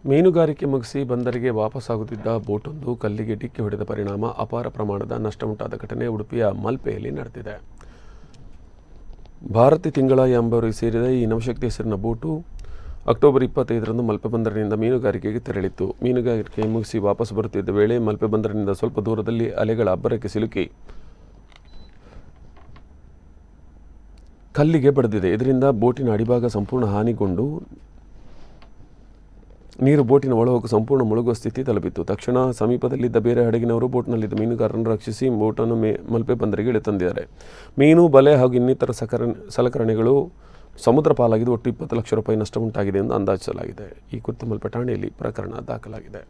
ಮೀನುಗಾರಿಕೆ ಮುಗಿಸಿ ಬಂದರಿಗೆ ವಾಪಸ್ಸಾಗುತ್ತಿದ್ದ ಬೋಟೊಂದು ಕಲ್ಲಿಗೆ ಡಿಕ್ಕಿ ಹೊಡೆದ ಪರಿಣಾಮ ಅಪಾರ ಪ್ರಮಾಣದ ನಷ್ಟ ಉಂಟಾದ ಘಟನೆ ಉಡುಪಿಯ ಮಲ್ಪೆಯಲ್ಲಿ ನಡೆದಿದೆ. ಭಾರತಿ ತಿಂಗಳ ಎಂಬವರಿಗೆ ಸೇರಿದ ಈ ನವಶಕ್ತಿ ಹೆಸರಿನ ಬೋಟು ಅಕ್ಟೋಬರ್ 25ರಂದು ಮಲ್ಪೆ ಬಂದರಿನಿಂದ ಮೀನುಗಾರಿಕೆಗೆ ತೆರಳಿತ್ತು. ಮೀನುಗಾರಿಕೆ ಮುಗಿಸಿ ವಾಪಸ್ ಬರುತ್ತಿದ್ದ ವೇಳೆ ಮಲ್ಪೆ ಬಂದರಿನಿಂದ ಸ್ವಲ್ಪ ದೂರದಲ್ಲಿ ಅಲೆಗಳ ಅಬ್ಬರಕ್ಕೆ ಸಿಲುಕಿ ಕಲ್ಲಿಗೆ ಬಡಿದಿದೆ. ಇದರಿಂದ ಬೋಟಿನ ಅಡಿಭಾಗ ಸಂಪೂರ್ಣ ಹಾನಿಗೊಂಡು ನೀರು ಬೋಟಿನ ಒಳಹೋಗಿ ಸಂಪೂರ್ಣ ಮುಳುಗುವ ಸ್ಥಿತಿ ತಲುಪಿತ್ತು. ತಕ್ಷಣ ಸಮೀಪದಲ್ಲಿದ್ದ ಬೇರೆ ಹಡಗಿನವರು ಬೋಟ್ನಲ್ಲಿದ್ದ ಮೀನುಗಾರರನ್ನು ರಕ್ಷಿಸಿ ಬೋಟನ್ನು ಮಲ್ಪೆ ಬಂದರಿಗೆ ಇಳಿತಂದಿದ್ದಾರೆ. ಮೀನು, ಬಲೆ ಹಾಗೂ ಇನ್ನಿತರ ಸಲಕರಣೆಗಳು ಸಮುದ್ರ ಪಾಲಾಗಿದ್ದು ಒಟ್ಟು 20 ಲಕ್ಷ ರೂಪಾಯಿ ನಷ್ಟ ಉಂಟಾಗಿದೆ ಎಂದು ಅಂದಾಜಿಸಲಾಗಿದೆ. ಈ ಕುರಿತು ಮಲ್ಪೆ ಠಾಣೆಯಲ್ಲಿ ಪ್ರಕರಣ ದಾಖಲಾಗಿದೆ.